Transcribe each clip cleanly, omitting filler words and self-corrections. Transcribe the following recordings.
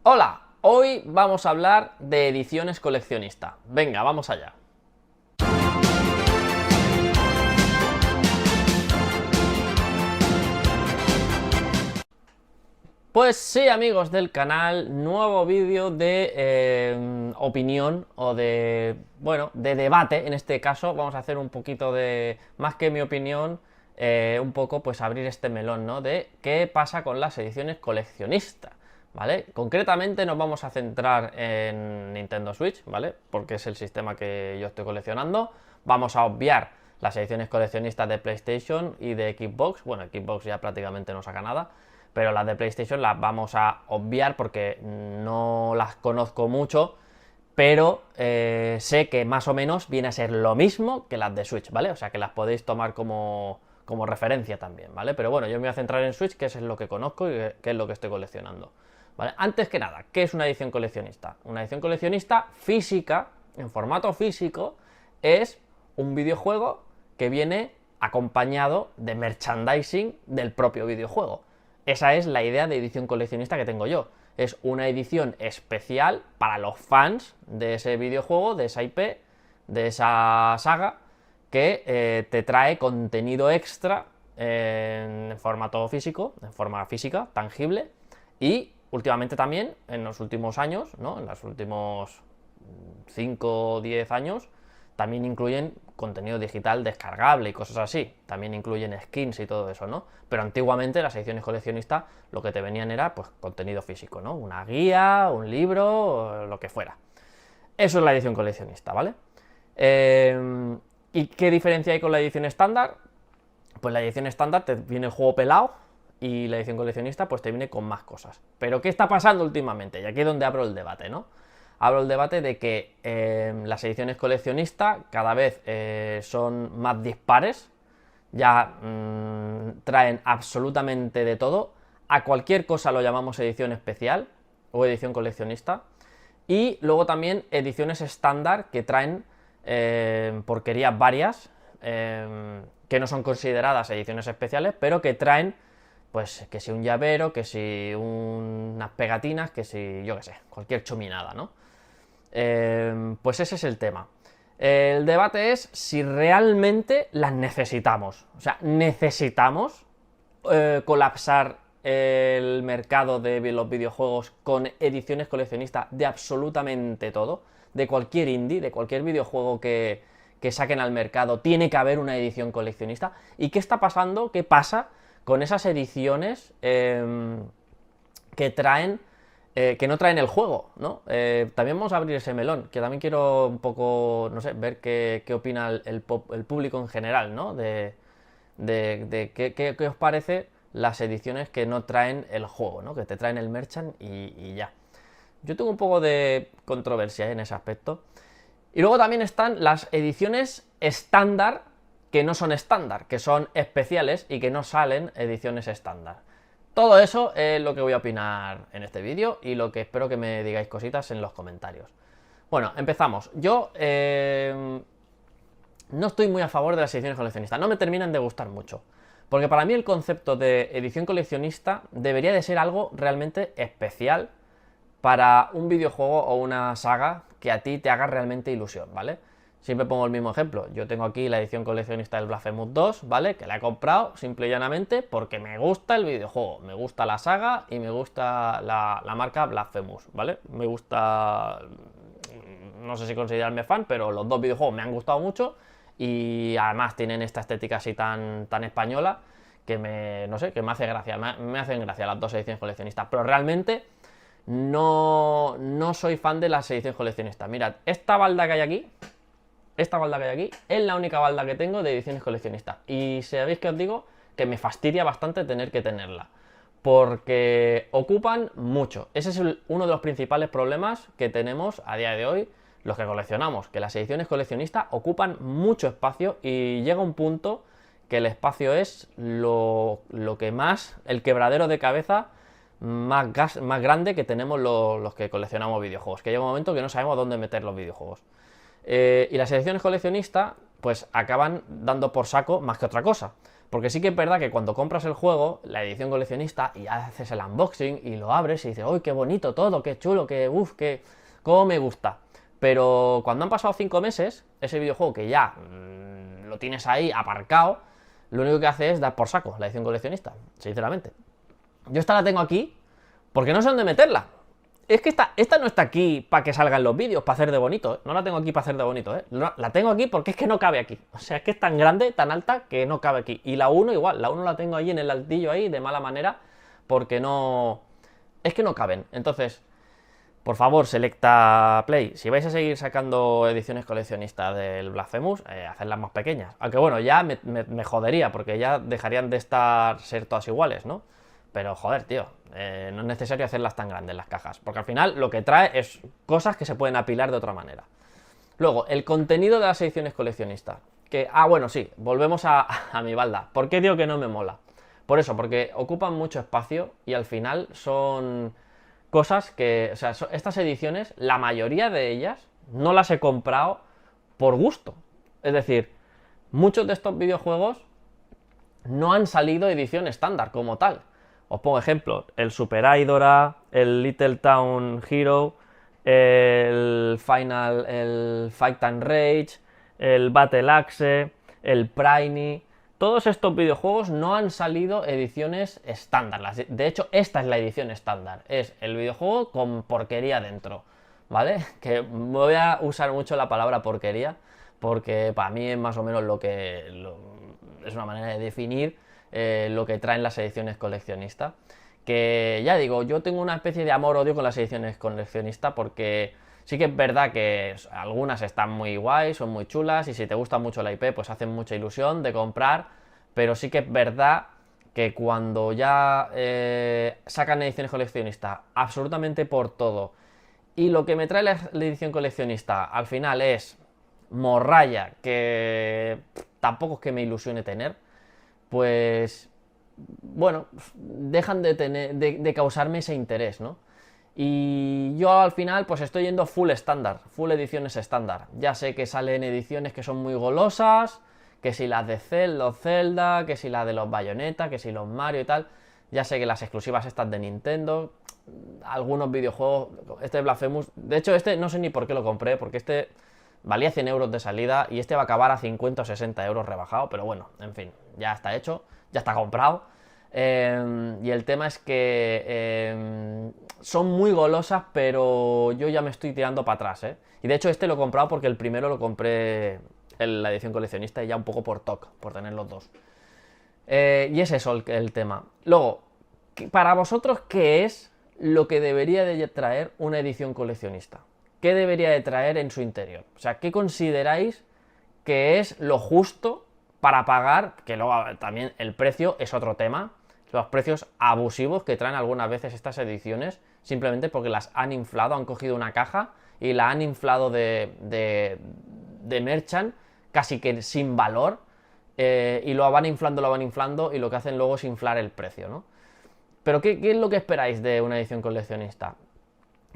Hola, hoy vamos a hablar de ediciones coleccionista. Venga, vamos allá. Pues sí, amigos del canal, nuevo vídeo de opinión o de, bueno, de debate. En este caso vamos a hacer un poquito de, más que mi opinión, un poco pues abrir este melón, ¿no? De qué pasa con las ediciones coleccionistas, ¿vale? Concretamente nos vamos a centrar en Nintendo Switch, ¿vale? Porque es el sistema que yo estoy coleccionando. Vamos a obviar las ediciones coleccionistas de PlayStation y de Xbox. Bueno, Xbox ya prácticamente no saca nada, pero las de PlayStation las vamos a obviar porque no las conozco mucho, pero sé que más o menos viene a ser lo mismo que las de Switch, ¿vale? O sea que las podéis tomar como referencia también, ¿vale? Pero bueno, yo me voy a centrar en Switch, que es lo que conozco y que es lo que estoy coleccionando, ¿vale? Antes que nada, ¿qué es una edición coleccionista? Una edición coleccionista física, en formato físico, es un videojuego que viene acompañado de merchandising del propio videojuego. Esa es la idea de edición coleccionista que tengo yo. Es una edición especial para los fans de ese videojuego, de esa IP, de esa saga, que te trae contenido extra en formato físico, en forma física, tangible, y últimamente también, en los últimos años, ¿no? En los últimos 5 o 10 años, también incluyen contenido digital descargable y cosas así. También incluyen skins y todo eso, ¿no? Pero antiguamente las ediciones coleccionistas lo que te venían era pues contenido físico, ¿no? Una guía, un libro, lo que fuera. Eso es la edición coleccionista, ¿vale? ¿Y qué diferencia hay con la edición estándar? Pues la edición estándar te viene el juego pelado y la edición coleccionista pues te viene con más cosas. Pero ¿qué está pasando últimamente? Y aquí es donde abro el debate, ¿no? Abro el debate de que las ediciones coleccionistas cada vez son más dispares, ya traen absolutamente de todo, a cualquier cosa lo llamamos edición especial o edición coleccionista, y luego también ediciones estándar que traen porquerías varias, que no son consideradas ediciones especiales, pero que traen pues que si un llavero, que si unas pegatinas, que si, yo qué sé, cualquier chuminada, ¿no? Pues ese es el tema. El debate es si realmente las necesitamos. O sea, necesitamos colapsar el mercado de los videojuegos con ediciones coleccionistas de absolutamente todo, de cualquier indie, de cualquier videojuego que saquen al mercado, tiene que haber una edición coleccionista. ¿Y qué está pasando? ¿Qué pasa con esas ediciones que traen que no traen el juego, ¿no? También vamos a abrir ese melón, que también quiero un poco, no sé, ver qué opina el público en general, ¿no? De qué os parece las ediciones que no traen el juego, ¿no? Que te traen el merchant y ya. Yo tengo un poco de controversia en ese aspecto. Y luego también están las ediciones estándar que no son estándar, que son especiales y que no salen ediciones estándar. Todo eso es lo que voy a opinar en este vídeo y lo que espero que me digáis cositas en los comentarios. Bueno, empezamos. Yo no estoy muy a favor de las ediciones coleccionistas, no me terminan de gustar mucho. Porque para mí el concepto de edición coleccionista debería de ser algo realmente especial para un videojuego o una saga que a ti te haga realmente ilusión, ¿vale? Siempre pongo el mismo ejemplo. Yo tengo aquí la edición coleccionista del Blasphemous 2, ¿vale? Que la he comprado simple y llanamente porque me gusta el videojuego, me gusta la saga y me gusta la marca Blasphemous, ¿vale? Me gusta... No sé si considerarme fan, pero los dos videojuegos me han gustado mucho y además tienen esta estética así tan española que me... no sé, que me hace gracia. Me hacen gracia las dos ediciones coleccionistas, pero realmente no soy fan de las ediciones coleccionistas. Mirad, esta balda que hay aquí... Esta balda que hay aquí es la única balda que tengo de ediciones coleccionistas. Y sabéis que os digo que me fastidia bastante tener que tenerla. Porque ocupan mucho. Ese es uno de los principales problemas que tenemos a día de hoy los que coleccionamos. Que las ediciones coleccionistas ocupan mucho espacio y llega un punto que el espacio es lo que más, el quebradero de cabeza más grande que tenemos los que coleccionamos videojuegos. Que llega un momento que no sabemos dónde meter los videojuegos. Y las ediciones coleccionistas pues acaban dando por saco más que otra cosa. Porque sí que es verdad que cuando compras el juego, la edición coleccionista, y haces el unboxing y lo abres y dices, ¡uy, qué bonito todo, qué chulo, qué uff, qué... cómo me gusta! Pero cuando han pasado 5 meses, ese videojuego que ya lo tienes ahí aparcado, lo único que hace es dar por saco la edición coleccionista, sinceramente. Yo esta la tengo aquí porque no sé dónde meterla. Es que esta no está aquí para que salgan los vídeos, para hacer de bonito, ¿eh? No la tengo aquí para hacer de bonito, ¿eh? No, la tengo aquí porque es que no cabe aquí. O sea, es que es tan grande, tan alta, que no cabe aquí. Y la 1 igual, la 1 la tengo ahí en el altillo ahí, de mala manera, porque no... es que no caben. Entonces, por favor, Selecta Play, si vais a seguir sacando ediciones coleccionistas del Blasphemous, hacedlas más pequeñas. Aunque bueno, ya me jodería, porque ya dejarían de ser todas iguales, ¿no? Pero joder, tío, no es necesario hacerlas tan grandes las cajas, porque al final lo que trae es cosas que se pueden apilar de otra manera. Luego, el contenido de las ediciones coleccionistas. Que, bueno, sí, volvemos a mi balda. ¿Por qué digo que no me mola? Por eso, porque ocupan mucho espacio y al final son cosas que, o sea, estas ediciones, la mayoría de ellas, no las he comprado por gusto. Es decir, muchos de estos videojuegos no han salido edición estándar como tal. Os pongo ejemplos, el Super Idora, el Little Town Hero, el Fight and Rage, el Battle Axe, el Priny. Todos estos videojuegos no han salido ediciones estándar. De hecho, esta es la edición estándar. Es el videojuego con porquería dentro, ¿vale? Que voy a usar mucho la palabra porquería, porque para mí es más o menos es una manera de definir lo que traen las ediciones coleccionistas. Que ya digo, yo tengo una especie de amor-odio con las ediciones coleccionistas, porque sí que es verdad que algunas están muy guays, son muy chulas, y si te gusta mucho la IP, pues hacen mucha ilusión de comprar, pero sí que es verdad que cuando ya sacan ediciones coleccionistas absolutamente por todo, y lo que me trae la edición coleccionista al final es morralla que tampoco es que me ilusione tener, pues bueno, dejan de causarme ese interés, ¿no? Y yo al final pues estoy yendo full estándar, full ediciones estándar. Ya sé que salen ediciones que son muy golosas, que si las de Zelda, que si las de los Bayonetta, que si los Mario y tal. Ya sé que las exclusivas estas de Nintendo, algunos videojuegos, este Blasphemous, de hecho este no sé ni por qué lo compré, porque este valía 100 euros de salida y este va a acabar a 50 o 60 euros rebajado, pero bueno, en fin, ya está hecho, ya está comprado. Y el tema es que son muy golosas, pero yo ya me estoy tirando para atrás, ¿eh? Y de hecho este lo he comprado porque el primero lo compré en la edición coleccionista y ya un poco por TOC, por tener los dos. Y es eso el tema. Luego, para vosotros, ¿qué es lo que debería de traer una edición coleccionista? ¿Qué debería de traer en su interior? O sea, ¿qué consideráis que es lo justo para pagar? Que luego también el precio es otro tema. Los precios abusivos que traen algunas veces estas ediciones, simplemente porque las han inflado, han cogido una caja y la han inflado de merchant, casi que sin valor, y lo van inflando, y lo que hacen luego es inflar el precio, ¿no? Pero ¿qué es lo que esperáis de una edición coleccionista?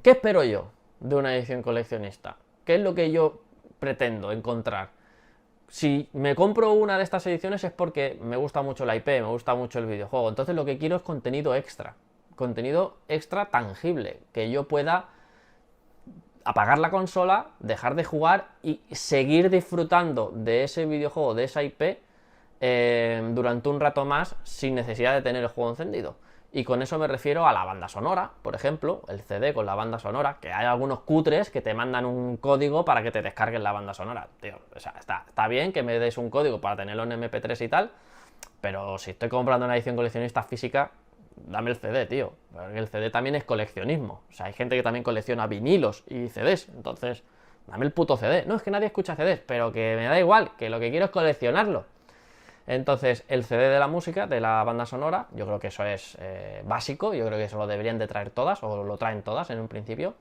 ¿Qué espero yo de una edición coleccionista? ¿Qué es lo que yo pretendo encontrar? Si me compro una de estas ediciones es porque me gusta mucho la IP, me gusta mucho el videojuego. Entonces lo que quiero es contenido extra tangible, que yo pueda apagar la consola, dejar de jugar y seguir disfrutando de ese videojuego, de esa IP, durante un rato más sin necesidad de tener el juego encendido. Y con eso me refiero a la banda sonora, por ejemplo, el CD con la banda sonora, que hay algunos cutres que te mandan un código para que te descarguen la banda sonora. Tío, o sea, está bien que me des un código para tenerlo en MP3 y tal, pero si estoy comprando una edición coleccionista física, dame el CD, tío. Porque el CD también es coleccionismo. O sea, hay gente que también colecciona vinilos y CDs, entonces, dame el puto CD. No, es que nadie escucha CDs, pero que me da igual, que lo que quiero es coleccionarlo. Entonces, el CD de la música, de la banda sonora, yo creo que eso es básico, yo creo que eso lo deberían de traer todas, o lo traen todas en un principio.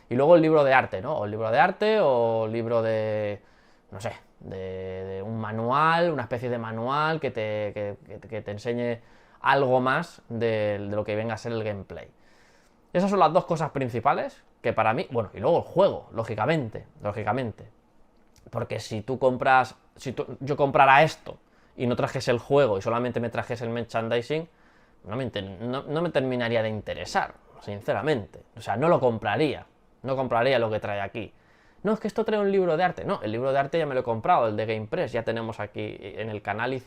Y luego el libro de arte, ¿no? O el libro de arte, o el libro de, no sé, de un manual, una especie de manual que te enseñe algo más de lo que venga a ser el gameplay. Esas son las dos cosas principales que para mí, bueno, y luego el juego, lógicamente. Porque si tú compras yo comprara esto y no trajese el juego y solamente me trajese el merchandising, no me terminaría de interesar, sinceramente. O sea, no lo compraría. No compraría lo que trae aquí. No, es que esto trae un libro de arte. No, el libro de arte ya me lo he comprado, el de GamePress. Ya tenemos aquí, en el canal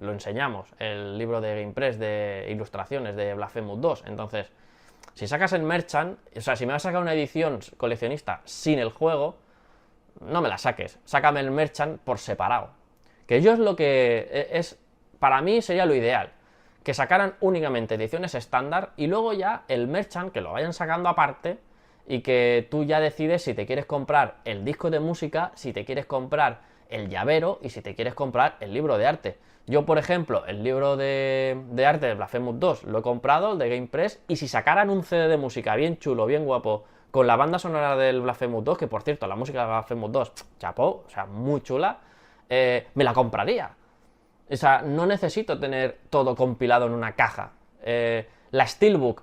lo enseñamos, el libro de GamePress de ilustraciones de Blasphemous 2. Entonces, si sacas el merchant, o sea, si me vas a sacar una edición coleccionista sin el juego, no me la saques. Sácame el merchant por separado. Que yo es lo que es, para mí sería lo ideal. Que sacaran únicamente ediciones estándar y luego ya el merchant, que lo vayan sacando aparte, y que tú ya decides si te quieres comprar el disco de música, si te quieres comprar el llavero y si te quieres comprar el libro de arte. Yo, por ejemplo, el libro de arte de Blasphemous 2 lo he comprado, el de GamePress, y si sacaran un CD de música bien chulo, bien guapo, con la banda sonora del Blasphemous 2, que por cierto, la música de Blasphemous 2, chapó, o sea, muy chula, me la compraría. O sea, no necesito tener todo compilado en una caja. La Steelbook,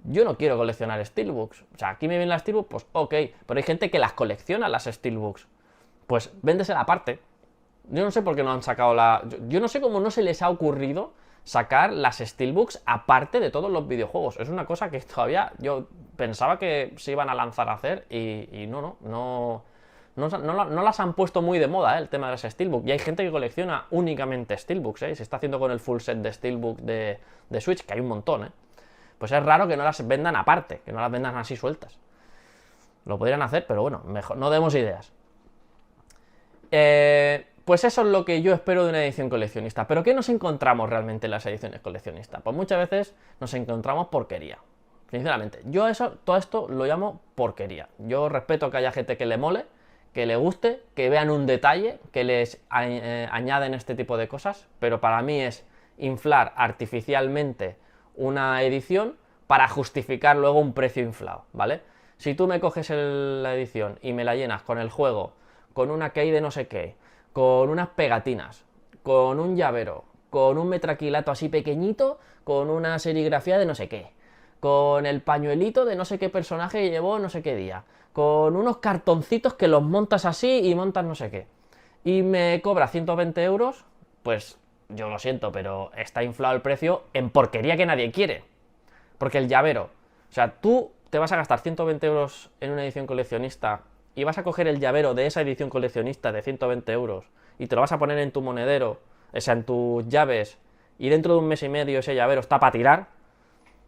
yo no quiero coleccionar Steelbooks. O sea, aquí me viene la Steelbook, pues ok. Pero hay gente que las colecciona, las Steelbooks. Pues véndesela aparte. Yo no sé por qué no han sacado Yo no sé cómo no se les ha ocurrido sacar las Steelbooks aparte de todos los videojuegos. Es una cosa que todavía yo pensaba que se iban a lanzar a hacer y no las han puesto muy de moda, el tema de las Steelbook. Y hay gente que colecciona únicamente Steelbooks, Se está haciendo con el full set de Steelbook de Switch, que hay un montón, Pues es raro que no las vendan aparte, que no las vendan así sueltas. Lo podrían hacer, pero bueno, mejor, no demos ideas. Pues eso es lo que yo espero de una edición coleccionista. ¿Pero qué nos encontramos realmente en las ediciones coleccionistas? Pues muchas veces nos encontramos porquería. Sinceramente, yo todo esto lo llamo porquería. Yo respeto que haya gente que le mole, que le guste, que vean un detalle, que les añaden este tipo de cosas, pero para mí es inflar artificialmente una edición para justificar luego un precio inflado, ¿vale? Si tú me coges la edición y me la llenas con el juego, con una key de no sé qué, con unas pegatinas, con un llavero, con un metraquilato así pequeñito, con una serigrafía de no sé qué, con el pañuelito de no sé qué personaje que llevó no sé qué día, con unos cartoncitos que los montas así y montas no sé qué, y me cobra 120 euros, pues yo lo siento, pero está inflado el precio en porquería que nadie quiere. Porque el llavero, o sea, tú te vas a gastar 120 euros en una edición coleccionista y vas a coger el llavero de esa edición coleccionista de 120 euros y te lo vas a poner en tu monedero, o sea, en tus llaves, y dentro de un mes y medio ese llavero está para tirar,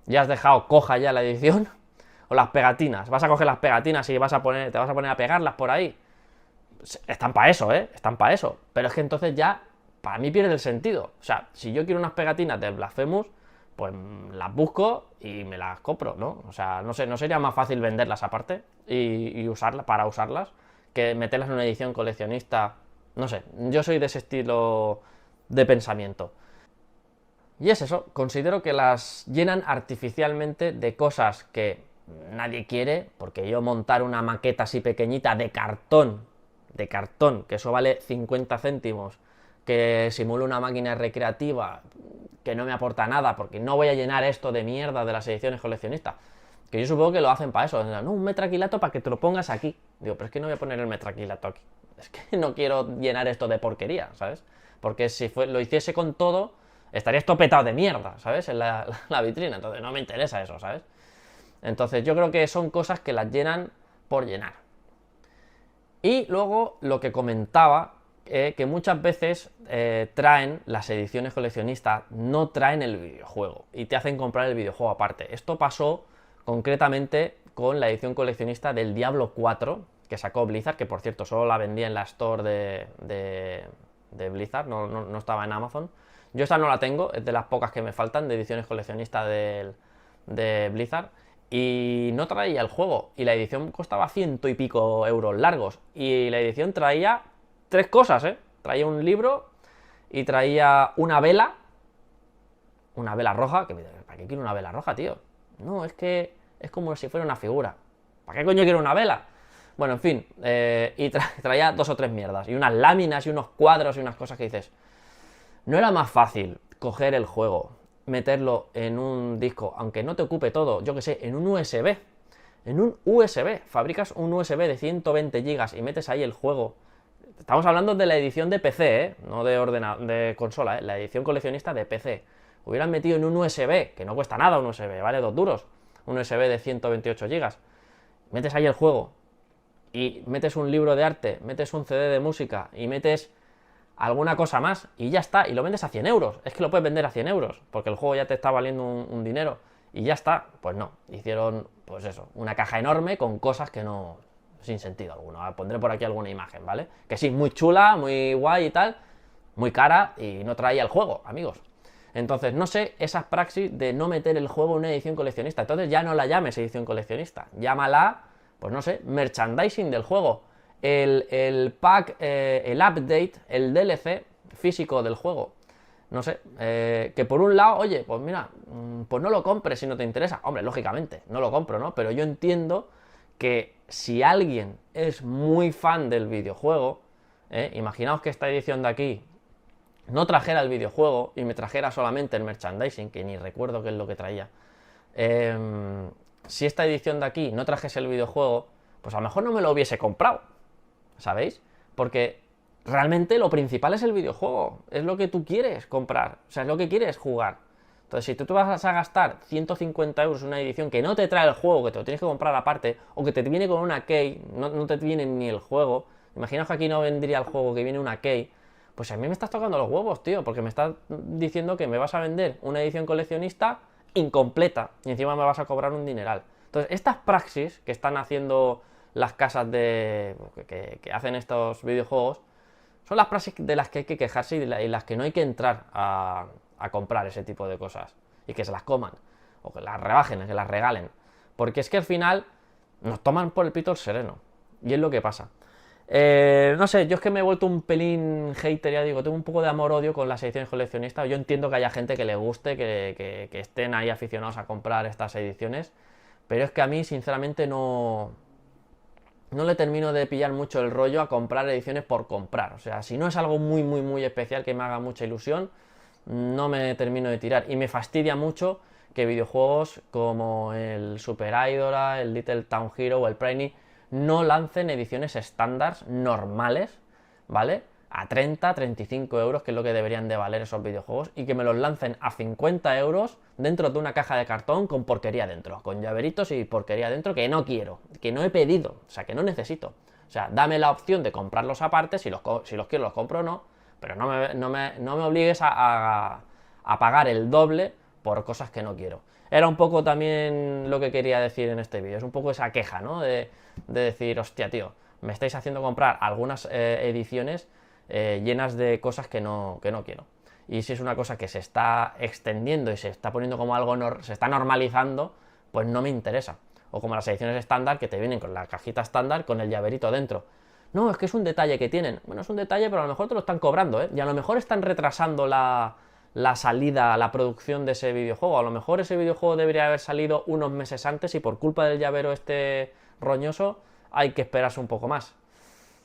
ya has dejado coja ya la edición. O las pegatinas, vas a coger las pegatinas y te vas a poner a pegarlas por ahí. Están para eso, están para eso. Pero es que entonces ya, para mí pierde el sentido. O sea, si yo quiero unas pegatinas de Blasphemous, pues las busco y me las compro, ¿no? O sea, no sé, ¿no sería más fácil venderlas aparte y usarlas para usarlas que meterlas en una edición coleccionista? No sé, yo soy de ese estilo de pensamiento. Y es eso, considero que las llenan artificialmente de cosas que nadie quiere, porque yo montar una maqueta así pequeñita de cartón, que eso vale 50 céntimos, que simula una máquina recreativa, que no me aporta nada, porque no voy a llenar esto de mierda de las ediciones coleccionistas. Que yo supongo que lo hacen para eso, no, un metraquilato para que te lo pongas aquí. Digo, pero es que no voy a poner el metraquilato aquí. Es que no quiero llenar esto de porquería, ¿sabes? Porque si lo hiciese con todo, estaría esto petado de mierda, ¿sabes? En la vitrina, entonces no me interesa eso, ¿sabes? Entonces yo creo que son cosas que las llenan por llenar. Y luego lo que comentaba, que muchas veces traen las ediciones coleccionistas, no traen el videojuego y te hacen comprar el videojuego aparte. Esto pasó concretamente con la edición coleccionista del Diablo 4 que sacó Blizzard, que por cierto solo la vendía en la store de Blizzard, no estaba en Amazon. Yo esta no la tengo, es de las pocas que me faltan de ediciones coleccionistas de Blizzard. Y no traía el juego, y la edición costaba 100 y pico euros largos, y la edición traía 3 cosas, traía un libro, y traía una vela roja, ¿para qué quiero una vela roja, tío? No, es que es como si fuera una figura, ¿para qué coño quiero una vela? Bueno, en fin, y traía 2 o 3 mierdas, y unas láminas, y unos cuadros, y unas cosas que dices, ¿no era más fácil coger el juego, meterlo en un disco, aunque no te ocupe todo, yo que sé, en un USB? En un USB, fabricas un USB de 120 GB y metes ahí el juego, Estamos hablando de la edición de PC, no de consola, la edición coleccionista de PC. Hubieran metido en un USB, que no cuesta nada un USB, vale 2 duros, un USB de 128 GB. Metes ahí el juego y metes un libro de arte, metes un CD de música y metes alguna cosa más y ya está, y lo vendes a 100 euros. Es que lo puedes vender a 100 euros, porque el juego ya te está valiendo un dinero y ya está. Pues no, hicieron, pues eso, una caja enorme con cosas que no, sin sentido alguno. Pondré por aquí alguna imagen, ¿vale? Que sí, muy chula, muy guay y tal, muy cara y no traía el juego, amigos. Entonces, no sé, esas praxis de no meter el juego en una edición coleccionista. Entonces ya no la llames edición coleccionista, llámala, pues no sé, merchandising del juego. El pack, el update, el DLC físico del juego. No sé, que por un lado, oye, pues mira, pues no lo compres si no te interesa. Hombre, lógicamente, no lo compro, ¿no? Pero yo entiendo que si alguien es muy fan del videojuego, imaginaos que esta edición de aquí no trajera el videojuego y me trajera solamente el merchandising, que ni recuerdo qué es lo que traía. Si esta edición de aquí no trajese el videojuego, pues a lo mejor no me lo hubiese comprado, ¿sabéis? Porque realmente lo principal es el videojuego, es lo que tú quieres comprar, o sea, es lo que quieres jugar. Entonces, si tú vas a gastar 150 euros en una edición que no te trae el juego, que te lo tienes que comprar aparte, o que te viene con una key, no te viene ni el juego, imaginaos que aquí no vendría el juego, que viene una key, pues a mí me estás tocando los huevos, tío, porque me estás diciendo que me vas a vender una edición coleccionista incompleta y encima me vas a cobrar un dineral. Entonces, estas praxis que están haciendo las casas que hacen estos videojuegos son las praxis de las que hay que quejarse y las que no hay que entrar a comprar ese tipo de cosas y que se las coman o que las rebajen, que las regalen, porque es que al final nos toman por el pito el sereno y es lo que pasa. No sé, yo es que me he vuelto un pelín hater, ya digo, tengo un poco de amor-odio con las ediciones coleccionistas. Yo entiendo que haya gente que le guste, que estén ahí aficionados a comprar estas ediciones, pero es que a mí, sinceramente, no le termino de pillar mucho el rollo a comprar ediciones por comprar. O sea, si no es algo muy especial que me haga mucha ilusión, no me termino de tirar. Y me fastidia mucho que videojuegos como el Super Idol, el Little Town Hero o el Prime no lancen ediciones estándar normales, ¿vale? A 30, 35 euros, que es lo que deberían de valer esos videojuegos, y que me los lancen a 50 euros dentro de una caja de cartón con porquería dentro, con llaveritos y porquería dentro que no quiero, que no he pedido, o sea, que no necesito. O sea, dame la opción de comprarlos aparte, si los quiero los compro o no, pero no me obligues a pagar el doble por cosas que no quiero. Era un poco también lo que quería decir en este vídeo, es un poco esa queja, ¿no? De decir, hostia, tío, me estáis haciendo comprar algunas ediciones llenas de cosas que no quiero. Y si es una cosa que se está extendiendo y se está poniendo como algo, se está normalizando, pues no me interesa. O como las ediciones estándar que te vienen con la cajita estándar con el llaverito dentro. No, es que es un detalle que tienen. Bueno, es un detalle, pero a lo mejor te lo están cobrando, ¿eh? Y a lo mejor están retrasando la salida, la producción de ese videojuego. A lo mejor ese videojuego debería haber salido unos meses antes y por culpa del llavero este roñoso hay que esperarse un poco más.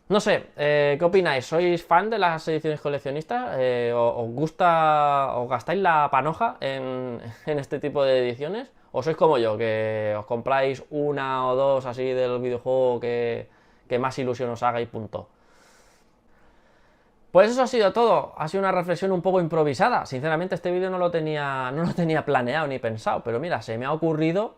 No sé, ¿qué opináis? ¿Sois fan de las ediciones coleccionistas? ¿Os gusta, os gastáis la panoja en este tipo de ediciones? ¿O sois como yo, que os compráis una o dos así del videojuego que más ilusión os haga y punto? Pues eso ha sido todo, ha sido una reflexión un poco improvisada. Sinceramente este vídeo no lo tenía planeado ni pensado, pero mira, se me ha ocurrido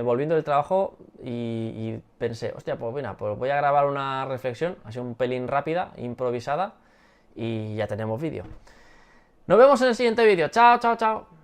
volviendo del trabajo y pensé, hostia, pues mira, pues voy a grabar una reflexión, ha sido un pelín rápida, improvisada y ya tenemos vídeo. Nos vemos en el siguiente vídeo, chao, chao, chao.